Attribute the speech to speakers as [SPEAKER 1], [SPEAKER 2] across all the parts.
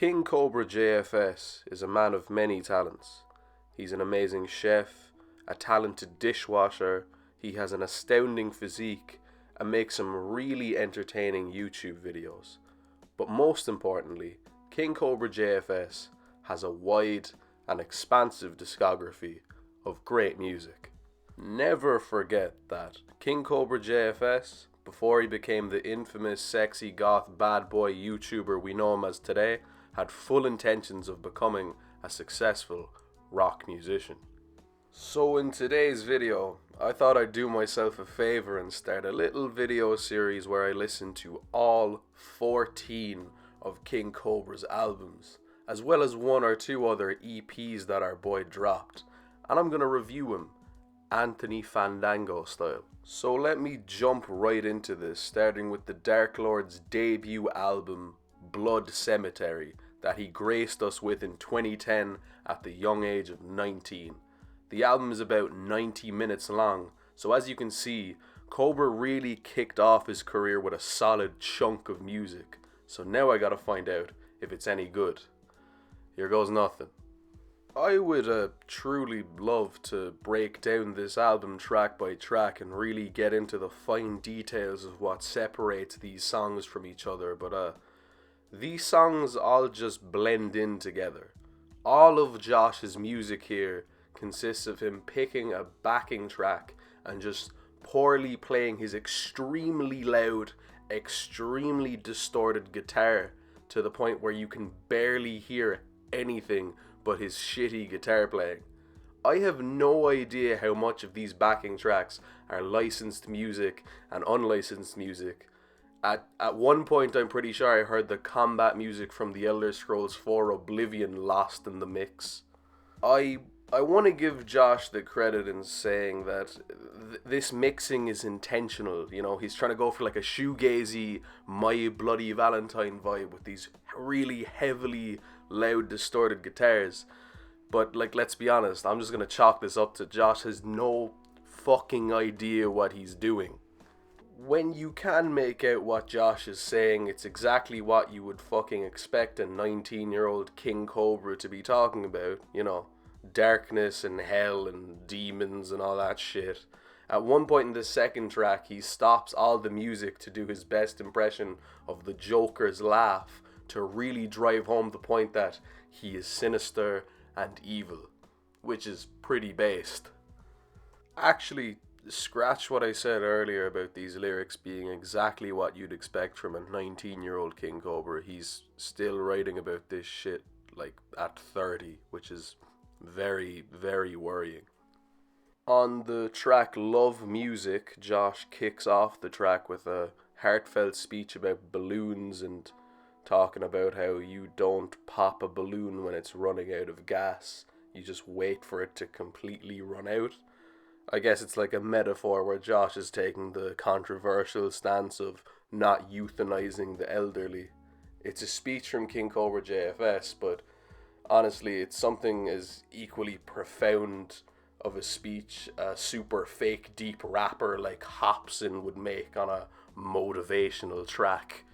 [SPEAKER 1] KingCobraJFS is a man of many talents. He's an amazing chef, a talented dishwasher, he has an astounding physique, and makes some really entertaining YouTube videos. But most importantly, KingCobraJFS has a wide and expansive discography of great music. Never forget that KingCobraJFS, before he became the infamous sexy goth bad boy YouTuber we know him as today, had full intentions of becoming a successful rock musician. So in today's video, I thought I'd do myself a favor and start a little video series where I listen to all 14 of King Cobra's albums, as well as one or two other EPs that our boy dropped, and I'm gonna review him Anthony Fandango style. So let me jump right into this, starting with the Dark Lord's debut album, Blood Cemetery, that he graced us with in 2010 at the young age of 19. The album is about 90 minutes long, so as you can see, Cobra really kicked off his career with a solid chunk of music, so now I gotta find out if it's any good. Here goes nothing. I would truly love to break down this album track by track and really get into the fine details of what separates these songs from each other, but these songs all just blend in together. All of Josh's music here consists of him picking a backing track and just poorly playing his extremely loud, extremely distorted guitar to the point where you can barely hear anything but his shitty guitar playing. I have no idea how much of these backing tracks are licensed music and unlicensed music. At one point, I'm pretty sure I heard the combat music from the Elder Scrolls 4 Oblivion lost in the mix. I want to give Josh the credit in saying that this mixing is intentional. You know, he's trying to go for like a shoegazy My Bloody Valentine vibe with these really heavily loud distorted guitars. But like, let's be honest, I'm just going to chalk this up to Josh has no fucking idea what he's doing. When you can make out what Josh is saying, it's exactly what you would fucking expect a 19-year-old King Cobra to be talking about, you know, darkness and hell and demons and all that shit. At one point in the second track, he stops all the music to do his best impression of the Joker's laugh to really drive home the point that he is sinister and evil, which is pretty based. Actually, scratch what I said earlier about these lyrics being exactly what you'd expect from a 19-year-old King Cobra. He's still writing about this shit like at 30, which is very, very worrying. On the track Love Music, Josh kicks off the track with a heartfelt speech about balloons and talking about how you don't pop a balloon when it's running out of gas. You just wait for it to completely run out. I guess it's like a metaphor where Josh is taking the controversial stance of not euthanizing the elderly. It's a speech from KingCobraJFS, but honestly, it's something as equally profound of a speech a super fake deep rapper like Hopsin would make on a motivational track.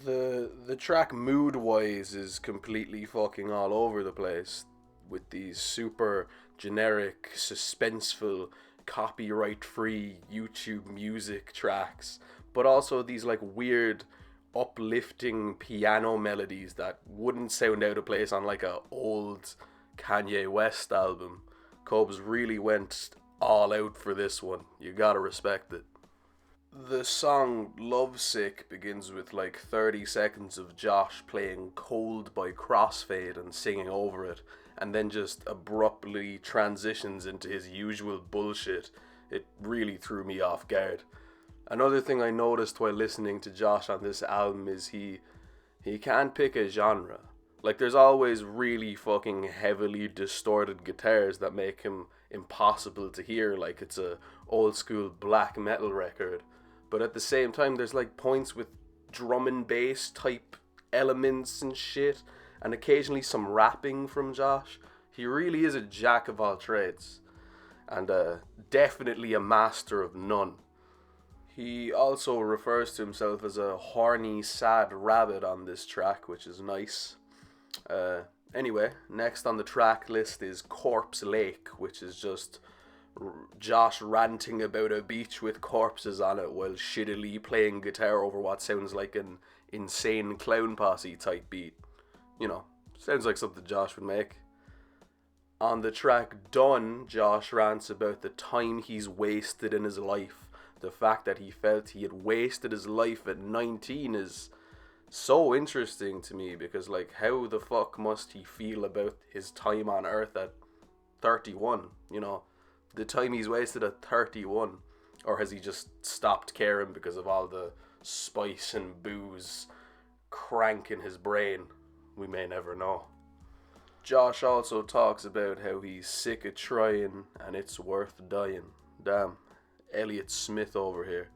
[SPEAKER 1] The track mood-wise is completely fucking all over the place, with these super generic, suspenseful, copyright-free YouTube music tracks, but also these like weird, uplifting piano melodies that wouldn't sound out of place on like a old Kanye West album. Cobes really went all out for this one. You gotta respect it. The song Lovesick begins with like 30 seconds of Josh playing Cold by Crossfade and singing over it, and then just abruptly transitions into his usual bullshit. It really threw me off guard. Another thing I noticed while listening to Josh on this album is he can't pick a genre. Like, there's always really fucking heavily distorted guitars that make him impossible to hear, like it's a old school black metal record. But at the same time, there's like points with drum and bass type elements and shit, and occasionally some rapping from Josh. He really is a jack of all trades, and definitely a master of none. He also refers to himself as a horny, sad rabbit on this track, which is nice. Anyway, next on the track list is Corpse Lake, which is just Josh ranting about a beach with corpses on it while shittily playing guitar over what sounds like an insane clown posse type beat. You know, sounds like something Josh would make. On the track Done, Josh rants about the time he's wasted in his life. The fact that he felt he had wasted his life at 19 is so interesting to me, because like, how the fuck must he feel about his time on earth at 31, you know, the time he's wasted at 31? Or has he just stopped caring because of all the spice and booze cranking his brain? We may never know. Josh also talks about how he's sick of trying and it's worth dying. Damn, Elliot Smith over here.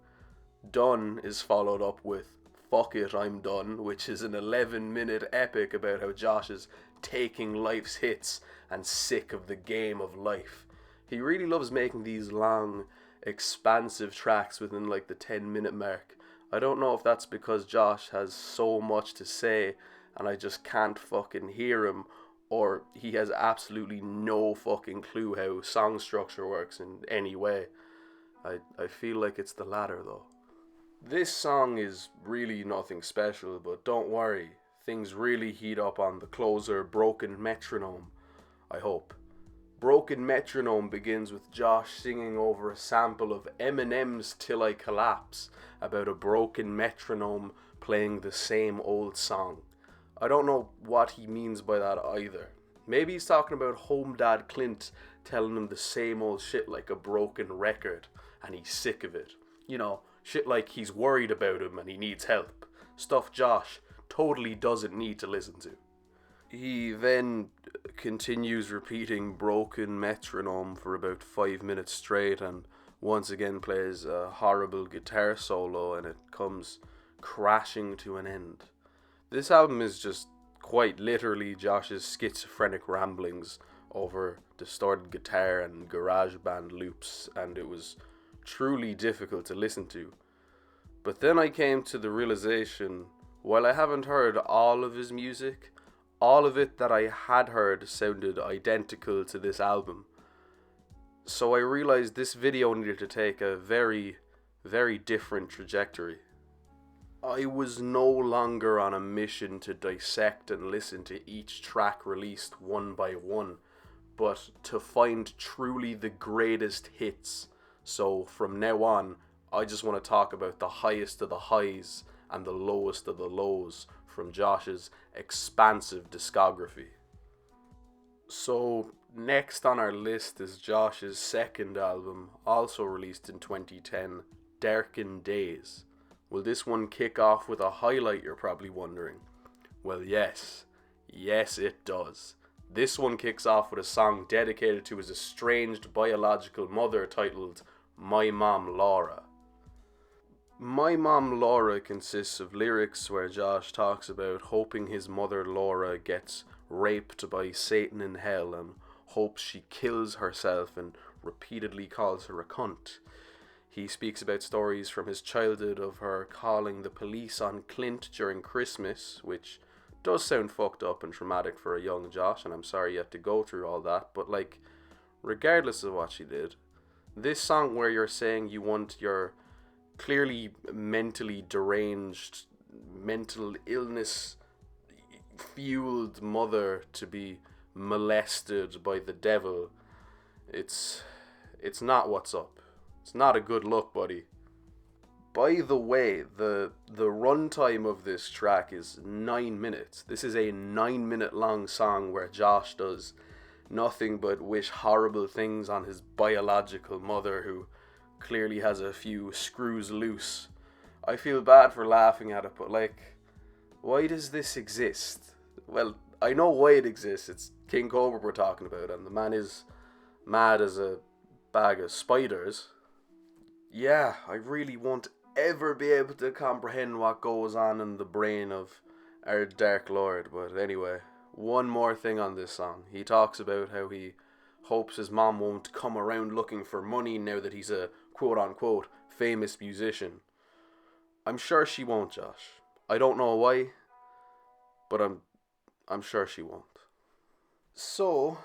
[SPEAKER 1] Done is followed up with Fuck It, I'm Done, which is an 11-minute epic about how Josh is taking life's hits and sick of the game of life. He really loves making these long, expansive tracks within like the 10-minute mark. I don't know if that's because Josh has so much to say and I just can't fucking hear him, or he has absolutely no fucking clue how song structure works in any way. I feel like it's the latter though. This song is really nothing special, but don't worry, things really heat up on the closer Broken Metronome, I hope. Broken Metronome begins with Josh singing over a sample of Eminem's Till I Collapse about a broken metronome playing the same old song. I don't know what he means by that either. Maybe he's talking about Home Dad Clint telling him the same old shit like a broken record and he's sick of it. You know, shit like he's worried about him and he needs help. Stuff Josh totally doesn't need to listen to. He then continues repeating Broken Metronome for about 5 minutes straight and once again plays a horrible guitar solo and it comes crashing to an end. This album is just quite literally Josh's schizophrenic ramblings over distorted guitar and garage band loops, and it was truly difficult to listen to. But then I came to the realization, while I haven't heard all of his music, all of it that I had heard sounded identical to this album. So I realized this video needed to take a very, very different trajectory. I was no longer on a mission to dissect and listen to each track released one by one, but to find truly the greatest hits. So from now on, I just want to talk about the highest of the highs and the lowest of the lows from Josh's expansive discography. So next on our list is Josh's second album, also released in 2010, Derkin Days. Will this one kick off with a highlight, you're probably wondering? Well, yes it does. This one kicks off with a song dedicated to his estranged biological mother titled My Mom Laura. My Mom Laura consists of lyrics where Josh talks about hoping his mother Laura gets raped by Satan in hell and hopes she kills herself and repeatedly calls her a cunt. He speaks about stories from his childhood of her calling the police on Clint during Christmas, which does sound fucked up and traumatic for a young Josh, and I'm sorry you had to go through all that, but like, regardless of what she did, this song where you're saying you want your clearly mentally deranged, mental illness fueled mother to be molested by the devil, it's not what's up. It's not a good look, buddy. By the way, the runtime of this track is 9 minutes. This is a 9-minute long song where Josh does nothing but wish horrible things on his biological mother, who clearly has a few screws loose. I feel bad for laughing at it, but like, why does this exist? Well, I know why it exists. It's King Cobra we're talking about, and the man is mad as a bag of spiders. Yeah, I really won't ever be able to comprehend what goes on in the brain of our Dark Lord. But anyway, one more thing on this song. He talks about how he hopes his mom won't come around looking for money now that he's a quote-unquote famous musician. I'm sure she won't, Josh. I don't know why, but I'm I'm sure she won't. So,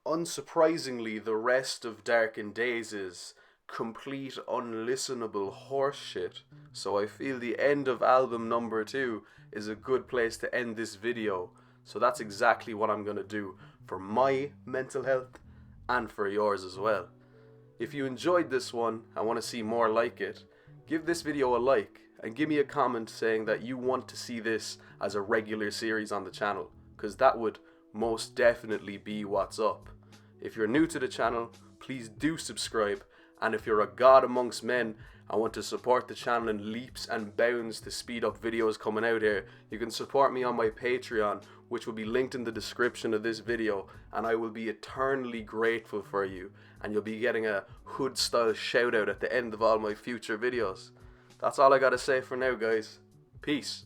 [SPEAKER 1] unsurprisingly, the rest of Darken Days is complete unlistenable horseshit. So I feel the end of album number 2 is a good place to end this video. So that's exactly what I'm gonna do for my mental health and for yours as well. If you enjoyed this one and want to see more like it, give this video a like and give me a comment saying that you want to see this as a regular series on the channel, because that would most definitely be what's up. If you're new to the channel, please do subscribe, and if you're a god amongst men and want to support the channel in leaps and bounds to speed up videos coming out here, you can support me on my Patreon, which will be linked in the description of this video, and I will be eternally grateful for you, and you'll be getting a hood style shout out at the end of all my future videos. That's all I gotta say for now, guys. Peace.